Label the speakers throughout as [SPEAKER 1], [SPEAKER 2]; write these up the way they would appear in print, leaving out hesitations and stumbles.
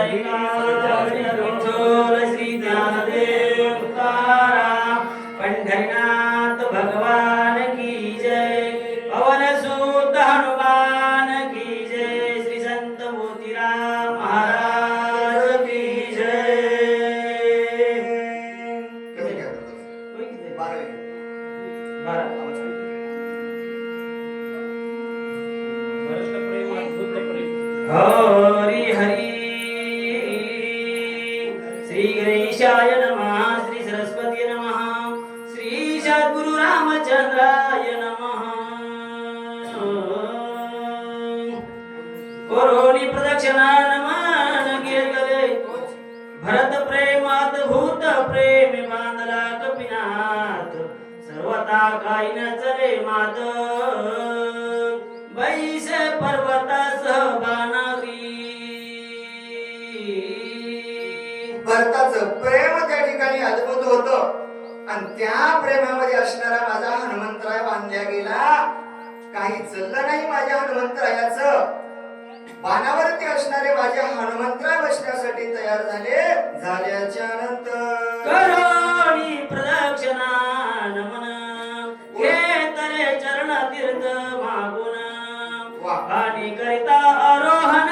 [SPEAKER 1] विठ्ठल श्री ज्ञानदेव तुकाराम पंढरीनाथ भगवान की जय पवन सुत हनुमान की जय श्री संत मोतीराम महाराज की जय हरी हरी श्री गणेशाय नमः श्री सरस्वती नमः श्री सद्गुरु रामचंद्राय नमः कोरोनी प्रदक्षिणा नमन कीर्तले भरत प्रेमात भूत प्रेम बांधला कपिनाथ सर्वता काही न चले मात बैस पर्वतासह
[SPEAKER 2] भरताचं प्रेम त्या ठिकाणी अद्भुत होतं आणि त्या प्रेमामध्ये असणारा माझा हनुमंतराय बांधल्या गेला. काही चाललं नाही माझ्या हनुमंतरायाचं. बाणावरती असणारे माझ्या हनुमंतराय बसण्यासाठी तयार झाल्याच्या नंतर
[SPEAKER 1] करोनी प्रदक्षिणा नमन घेतले चरण तीर्थ मागून आणि करिता आरोहण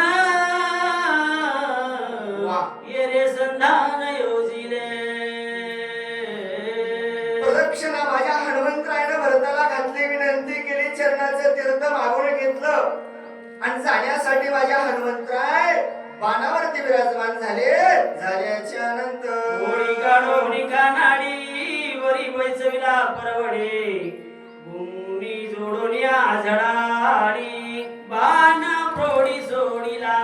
[SPEAKER 1] येरे संधान योजिले.
[SPEAKER 2] प्रदक्षिणा माझ्या हनुमंतरायाने भरताला घातली, विनंती केली, चरणाचं तीर्थ मागून घेतलं आणि जाण्यासाठी माझ्या हनुमंतराय बाणावरती विराजमान झाल्याच्या नंतर
[SPEAKER 1] होळी नाडी वरी बैसविला परवडे भूमी जोडून या झाडाडी बाण प्रोडी सोडिला.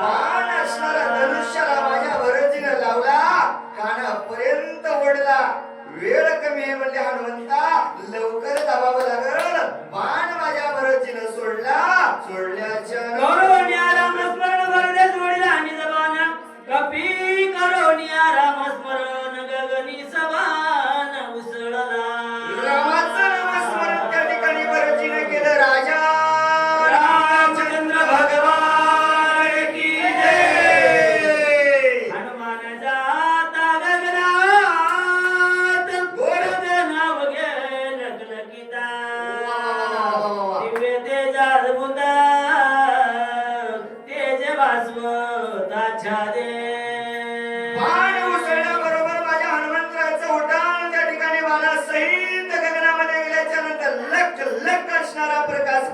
[SPEAKER 2] बाण असणारा धनुष्याला माझ्या भरतीनं लावला, कानापर्यंत ओढला. वेळ कमी आहे म्हणजे हनुमंता लवकर दाबावं लागल. बाण माझ्या भरतीनं सोडल्याच्या
[SPEAKER 1] करोनिया रामस्मरण वरदे सोडिला आणि जबान कपी करोनिया रामस्मरण गगनी सबान उसळला.
[SPEAKER 2] रामाचं नामस्मरण त्या ठिकाणी भरतीनं केलं. राजा
[SPEAKER 1] रामचंद्र भगवान की जय. हनुमान जाता गगनात गोड नाव घे लखलखिता दिव्य तेजात बुंदा तेज वासवताच्या दे.
[SPEAKER 2] बाण उसळल्याबरोबर माझ्या हनुमंतराचं उड्डाण त्या ठिकाणी बाणासहित गगनामध्ये गेल्याच्या नंतर लख लख असणारा प्रकाश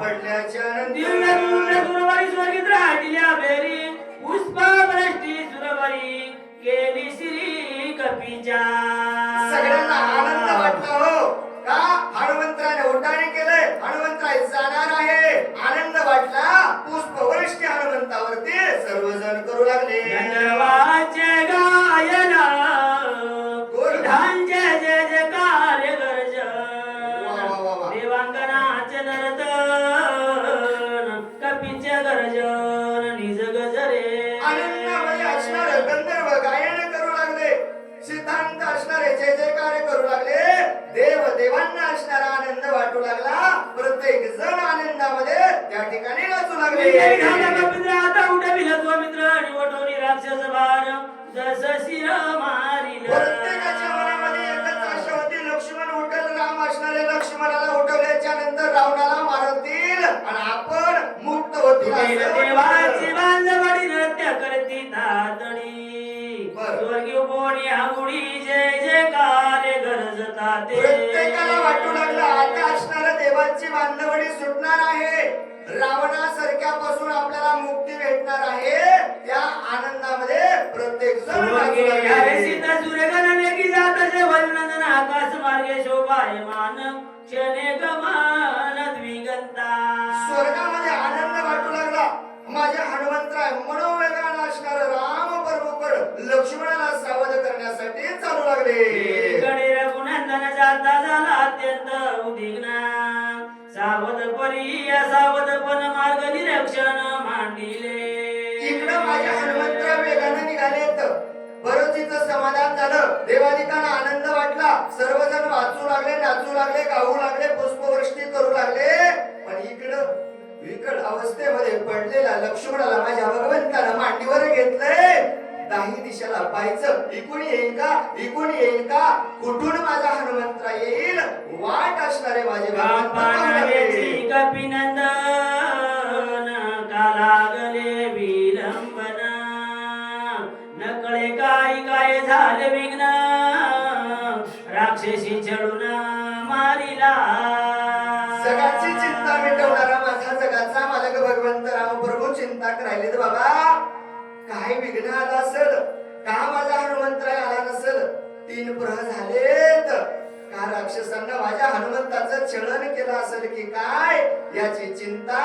[SPEAKER 2] पडल्याच्या
[SPEAKER 1] दिव्य
[SPEAKER 2] नंतर
[SPEAKER 1] दिव्य सुरवारी स्वर्गीत राहिल्या बेरी पुष्पा भ्रष्टी सुरवारी केली श्री कपीच्या.
[SPEAKER 2] सगळ्यांना आनंद वाटला हो का हनुमंतराने उड्डाण केलंय, हनुमंतराय जाणार आहे. आनंद वाटला. पुष्पवृष्टी हनुमंतावरती सर्वजण करू लागले.
[SPEAKER 1] गंधर्वांचे गायन विधांचे जय जयकार गर्ज देवांगनाचे नर्तन कपीचे गर्जन निज गजरे.
[SPEAKER 2] आनंदामध्ये असणारे गंधर्व गायन करू लागले, सिद्धांत असणारे जय जयकार करू लागले. देव देवांना असणारा आनंद वाटू लागला. प्रत्येक जण आनंदामध्ये त्या ठिकाणी नाचू लागले.
[SPEAKER 1] आता उठविल तो मित्र आणि वटोनी राक्षस भार जस शिर मारिल.
[SPEAKER 2] प्रत्येकाच्या मनामध्ये एकच आशा होती, लक्ष्मण उठल. राम असणारे लक्ष्मणाला उठवल्याच्या नंतर रावणाला मारतील आणि आपण मुक्त होतील.
[SPEAKER 1] देवाची बांधवडी नृत्य करती तातडी स्वर्गीय कोणी आगुडी जय जयकार गरजता ते.
[SPEAKER 2] प्रत्येकाला वाटू लागलं आता असणाऱ्या देवाची बांधवडी सुटणार आहे. रावणासारख्यापासून आपल्याला मुक्ती भेटणार आहे. त्या आनंदामध्ये प्रत्येक जण नाचू लागले.
[SPEAKER 1] सीता सूर्यगणने की जाताचे वल्लनंदन आकाश मार्गे शोभायमान क्षणे गमान द्विगंता.
[SPEAKER 2] स्वर्गामध्ये आनंद वाटू लागला. माझ्या हनुमंतराय मनोवेगान असणारं राम प्रभूकड लक्ष्मणाला सावध करण्यासाठी चालू लागले.
[SPEAKER 1] कडे रघुनंदन जाता झाला अत्यंत उद्विग्न सावध परी असावध पण मार्ग निरीक्षण मांडिले.
[SPEAKER 2] इकडं माझ्या हनुमंतराय वेगाने निघालेत. भरतीचं समाधान झालं. देवादिकांना आनंद वाटला. सर्वजण वाचू लागले, नाचू लागले, गाऊ लागले, पुष्पवृष्टी करू लागले. पण इकडं विकट अवस्थेमध्ये पडलेला लक्ष्मणाला माझ्या भगवंतानं मांडीवर घेतलंय. दाही दिशेला पाहायचं, इकून येईल का, इकून येईल का, कुठून माझा हनुमंतरा येईल, वाट असणारे माझे भगवंत
[SPEAKER 1] पाण्याची
[SPEAKER 2] पाहणारे.
[SPEAKER 1] कपिनंदन का लागले विलंबन नकळे काय झाले विघ्न राक्षसी छळून मारिला
[SPEAKER 2] जगाची चिंता मिटवणारा माझा जगाचा मालक भगवंत राम प्रभू चिंता करायलेत बाबा. काय विघ्न आला असेल, का माझा हनुमंतराय आला नसेल, 3 प्रहर झालेत, का राक्षसांना माझ्या हनुमंताचं छळन केलं असेल की काय, याची चिंता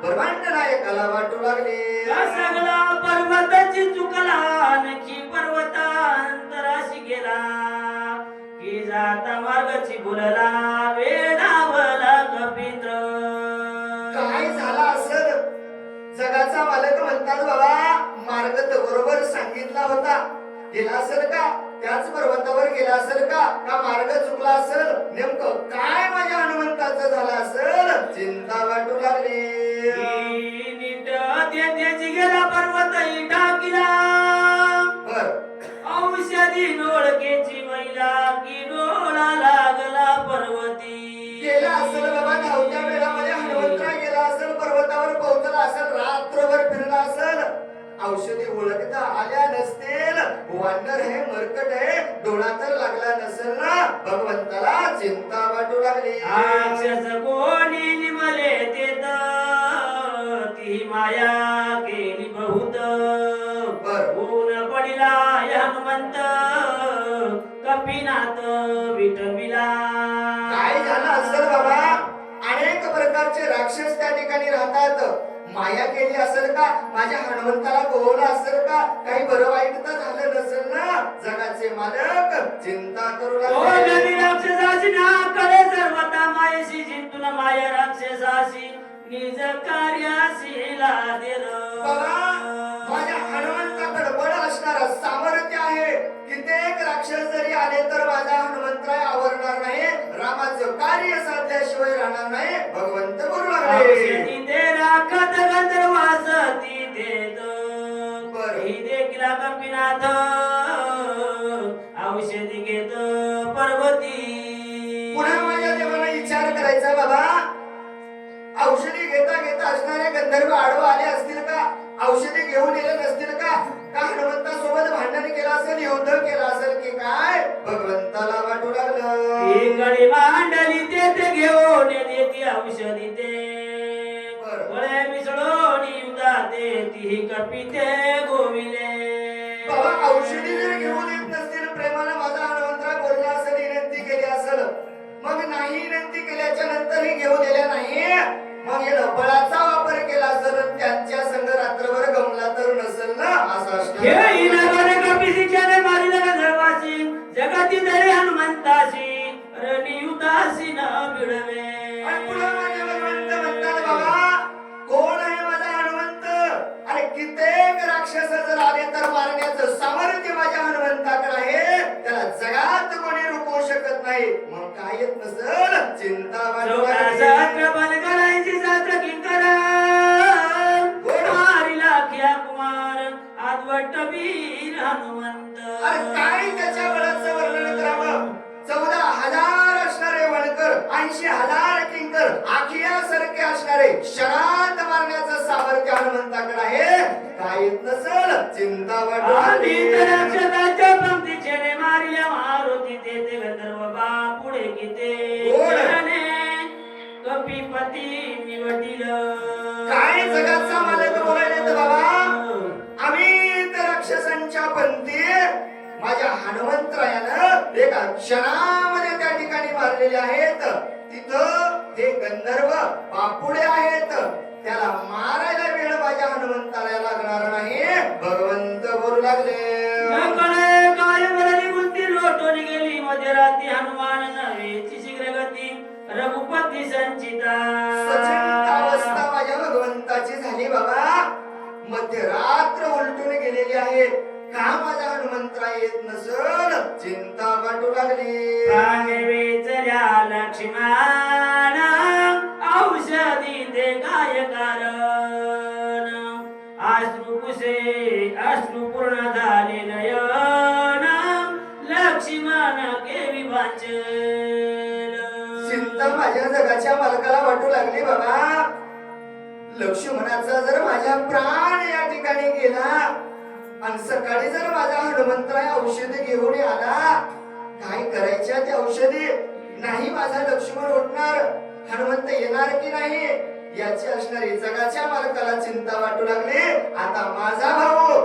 [SPEAKER 2] ब्रह्मांड नायकाला वाटू लागली.
[SPEAKER 1] सगळा पर्वताची चुकला नखी पर्वतांतराशी गेला की जाता मार्गाची बोलला वेडावला कपिंद्र.
[SPEAKER 2] काय झाला असेल, जगाचा मालक म्हणतात बाबा, मार्ग तर बरोबर सांगितला होता, गेला असेल का, त्याच पर्वतावर गेला असेल का, का मार्ग चुकला असेल, नेमकं काय माझ्या हनुमंताचं झालं असेल, चिंता वाटू लागली.
[SPEAKER 1] नीट त्याची गेला पर्वत टाकीला
[SPEAKER 2] बर
[SPEAKER 1] औषधी नोळकेची महिला की डोळा लागला पर्वती.
[SPEAKER 2] गेला असेल बाबा, धावत्या वेळामध्ये हनुमंतराय गेला असेल, पर्वतावर पोहोचला असेल, रात्रभर फिरला असेल, औषधी ओळखता आल्या नसतील, वानर हे मरकट आहे, डोळा तर लागला नसेल ना, भगवंताला चिंता वाटू लागली.
[SPEAKER 1] राक्षस कोणी निमले तेत ती माया केली बहुत ऊन पडिला हनुमंत कपिनाथ विठविला.
[SPEAKER 2] काय झालं असेल बाबा, अनेक प्रकारचे राक्षस त्या ठिकाणी राहतात, माया केली असेल का, माझ्या हनुमंताला गोवलं असेल का, काही बरं वाईट तर झालं नसेल ना, जगाचे मालक चिंता करू लागले.
[SPEAKER 1] राक्षसाची नाकडे सर्वता मायेशी जिंतून माया राक्षसाशी निज कार्याशी लादेल.
[SPEAKER 2] बाबा, माझ्या हनुमंताकडे बळ असणारा सामर्थ्य आहे, कित्येक राक्षस जरी आले तर माझा हनुमंतराय आवरणार नाही, रामाचं कार्य साधल्याशिवाय राहणार नाही, भगवंत बोलू लागले.
[SPEAKER 1] ते राखत गंधर्वास ती देत ही देखील कपिनाथ औषधी घेत पर्वती.
[SPEAKER 2] पुन्हा माझ्या देवाला विचार करायचा बाबा, औषधी घेता घेता असणारे गंधर्व आडवा आले असतील का, औषधी घेऊन येले नसतील का, का हनुमंतासोबत भांडण केलं असेल, युद्ध केलं असेल की काय, भगवंताला वाटू लागलं.
[SPEAKER 1] गडी मांडली ते घेऊन देती औषधी ते फळे मिसळून युद्धाते ती कपिते गोविले.
[SPEAKER 2] बाबा, औषधी जर घेऊन येत नसतील, प्रेमानं माझा हनुमंतराय बोलला असेल, विनंती केली असेल, मग नाही विनंती केल्याच्या नंतरही घेऊ दिल्या नाही, मग या बळाचा वापर केला असेल, त्यांच्या संग रात्रभर गमला तर नसेल ना, असं
[SPEAKER 1] जगाती तरी हनुमंताशी रणयुताशी न भिडवे.
[SPEAKER 2] पुन्हा माझे भगवंत म्हणतात बाबा, कोण आहे माझा हनुमंत, अरे कित्येक राक्षस जर आले तर मारण्याचं सामर्थ्य माझ्या हनुमंताकडे आहे, त्याला जगात कोणी रोखू शकत नाही, मग काय येत नसेल, चिंता वाटू लागली.
[SPEAKER 1] करायची सात्र किंकरा मारिला किया कुमार आदवट वीर हनुमंत.
[SPEAKER 2] अरे काय त्याच्या बळाचं वर्णन करावं, 14,000 असणारे वणकर, 80,000 किंकर, आखियासारखे असणारे क्षणात मारण्याचं सामर्थ्य हनुमंताकडे आहे, काय येत नसेल, चिंता वाटू लागली.
[SPEAKER 1] राक्षसाच्या पंक्तीचे मारिल्या मारुती ते गंधर्व बापुढे किते कपिपती निवटील.
[SPEAKER 2] काय जगाचा मालक बोलायला तर बाबा, आम्ही तर राक्षसांच्या पंथी माझ्या हनुमंतरायानं एका क्षणामध्ये त्या ठिकाणी मारलेले आहेत, तिथं हे गंधर्व बापुडे आहेत, त्याला मारायला वेळ माझ्या हनुमंताला लागणार नाही, भगवंत बोलू लागले.
[SPEAKER 1] काय बरली बुद्धी लोटून गेली मध्यरात्री हनुमान नव्हेची शीघ्र गती रघुपती संचिता.
[SPEAKER 2] सचिंत अवस्था माझ्या भगवंताची झाली बाबा, मध्यरात्र उलटून गेलेली आहे, का माझा हनुमंतराय येत नसल, चिंता वाटू लागली.
[SPEAKER 1] प्राण वेचल्या लक्ष्मण औषधी दे काय कारण अश्रू पुसे अश्रू पूर्ण झाले नयन लक्ष्मण केवी वाचल
[SPEAKER 2] चिंता माझ्या जगाच्या मालकाला वाटू लागली बाबा. लक्ष्मणाचा जर माझ्या प्राण या ठिकाणी गेला आणि सकाळी जर माझा हनुमंतराय औषधी घेऊन आला, काय करायच्या त्या औषधी? नाही माझा लक्ष्मण उठणार, हनुमंत येणार की नाही याची असणारी जगाच्या मालकाला चिंता वाटू लागली. आता माझा भाऊ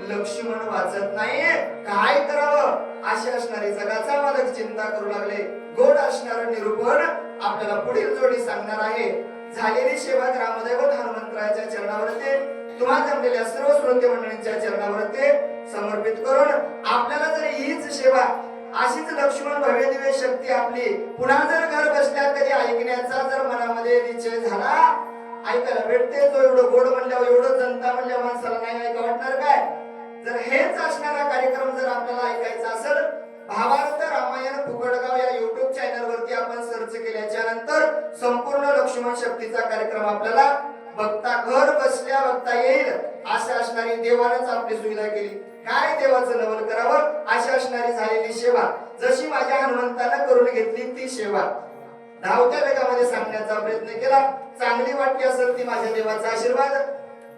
[SPEAKER 2] लक्ष्मण वाचत नाही, काय करावं अशी असणारी जगाचा मालक चिंता करू लागले. गोड असणारं निरूपण आपल्याला पुढील जोडी सांगणार आहे. झालेली सेवा ग्रामदैवत हनुमंतरायाच्या चरणावरती तुम्हा जमलेल्या सर्व श्रोते मंडळींच्या चरणावरती समर्पित करून आपल्याला जर हीच सेवा अशीच लक्ष्मण भव्य दिव्य शक्ती आपली पुन्हा जर घर बसल्या कधी ऐकण्याचा जर मनामध्ये निश्चय झाला, ऐकायला भेटते तो एवढं गोड म्हणल्यावर एवढं जनता म्हणल्या माणसाला नाही ऐका वाटणार काय? जर हेच असणारा कार्यक्रम जर आपल्याला ऐकायचा असेल, भावार्थ रामायण फुकटगाव या युट्यूब चॅनल वरती आपण सर्च केल्याच्या नंतर संपूर्ण लक्ष्मण शक्तीचा कार्यक्रम आपल्याला बघता घर बसल्या बघता येईल. अशी असणारी देवानंच आपली सुविधा केली. काय देवाचं नवल करावं अशी असणारी झालेली सेवा जशी माझ्या हनुमंतानं करून घेतली ती सेवा धावत्या वेगामध्ये सांगण्याचा प्रयत्न केला. चांगली वाटली असेल ती माझ्या देवाचा आशीर्वाद,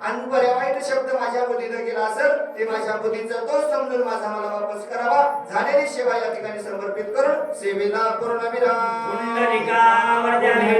[SPEAKER 2] आणि बऱ्या वाईट शब्द माझ्या बुद्धीनं गेला असेल ते माझ्या बुद्धीचा दोष समजून माझा मला वापस करावा. झालेली सेवा या ठिकाणी समर्पित करून सेवेला पूर्ण विराम.
[SPEAKER 1] पुंडलिका वरदान